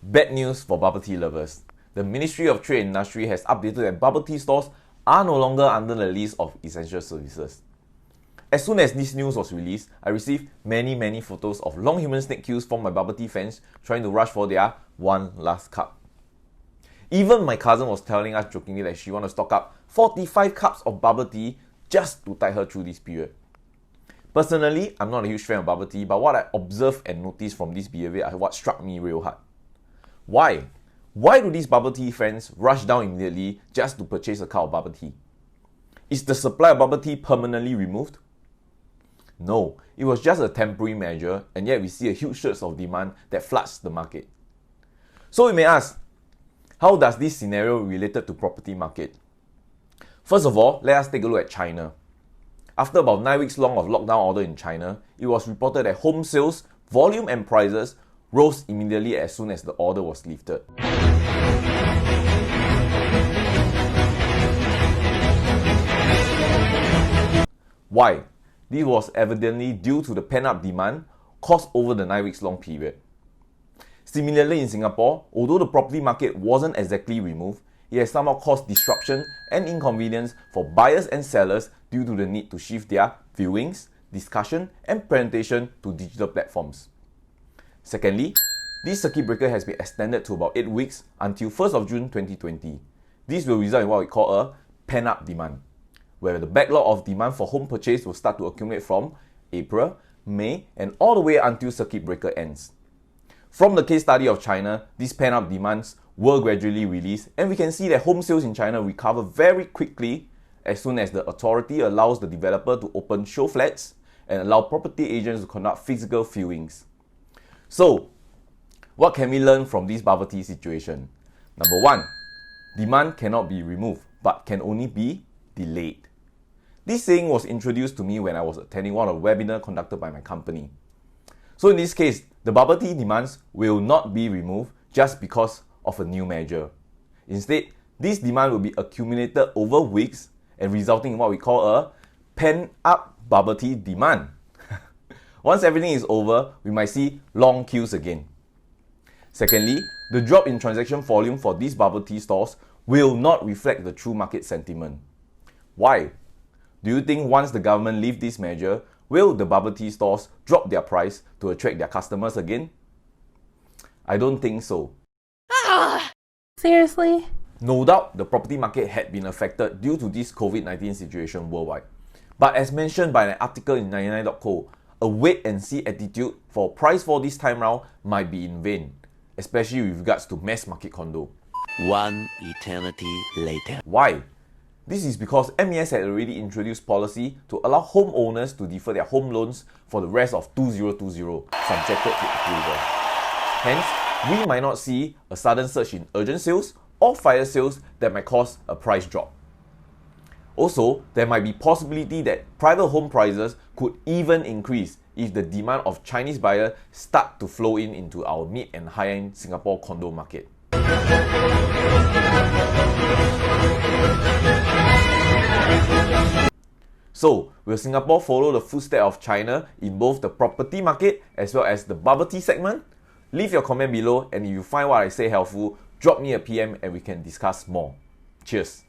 Bad news for bubble tea lovers. The Ministry of Trade and Industry has updated that bubble tea stores are no longer under the list of essential services. As soon as this news was released, I received many photos of long human snake queues from my bubble tea fans trying to rush for their one last cup. Even my cousin was telling us jokingly that she wants to stock up 45 cups of bubble tea just to tide her through this period. Personally, I'm not a huge fan of bubble tea, but what I observed and noticed from this behavior is what struck me real hard. Why? Why do these bubble tea fans rush down immediately just to purchase a cup of bubble tea? Is the supply of bubble tea permanently removed? No, it was just a temporary measure, and yet we see a huge surge of demand that floods the market. So you may ask, how does this scenario related to property market? First of all, let us take a look at China. After about 9 weeks long of lockdown order in China, it was reported that home sales, volume and prices rose immediately as soon as the order was lifted. Why? This was evidently due to the pent-up demand caused over the 9 weeks long period. Similarly in Singapore, although the property market wasn't exactly removed, it has somehow caused disruption and inconvenience for buyers and sellers due to the need to shift their viewings, discussion and presentation to digital platforms. Secondly, this circuit breaker has been extended to about 8 weeks until 1st of June 2020. This will result in what we call a pent-up demand, where the backlog of demand for home purchase will start to accumulate from April, May and all the way until circuit breaker ends. From the case study of China, these pent-up demands were gradually released, and we can see that home sales in China recover very quickly as soon as the authority allows the developer to open show flats and allow property agents to conduct physical viewings. So, what can we learn from this bubble tea situation? Number 1, demand cannot be removed, but can only be delayed. This saying was introduced to me when I was attending one of the webinars conducted by my company. So in this case, the bubble tea demands will not be removed just because of a new measure. Instead, this demand will be accumulated over weeks and resulting in what we call a pent-up bubble tea demand. Once everything is over, we might see long queues again. Secondly, the drop in transaction volume for these bubble tea stores will not reflect the true market sentiment. Why? Do you think once the government lifts this measure, will the bubble tea stores drop their price to attract their customers again? I don't think so. Seriously? No doubt the property market had been affected due to this COVID-19 situation worldwide. But as mentioned by an article in 99.co, a wait-and-see attitude for price fall this time round might be in vain, especially with regards to mass market condo. One eternity later. Why? This is because MAS had already introduced policy to allow homeowners to defer their home loans for the rest of 2020, subjected to approval. Hence, we might not see a sudden surge in urgent sales or fire sales that might cause a price drop. Also, there might be possibility that private home prices could even increase if the demand of Chinese buyers start to flow into our mid and high-end Singapore condo market. So, will Singapore follow the footsteps of China in both the property market as well as the bubble tea segment? Leave your comment below, and if you find what I say helpful, drop me a PM and we can discuss more. Cheers!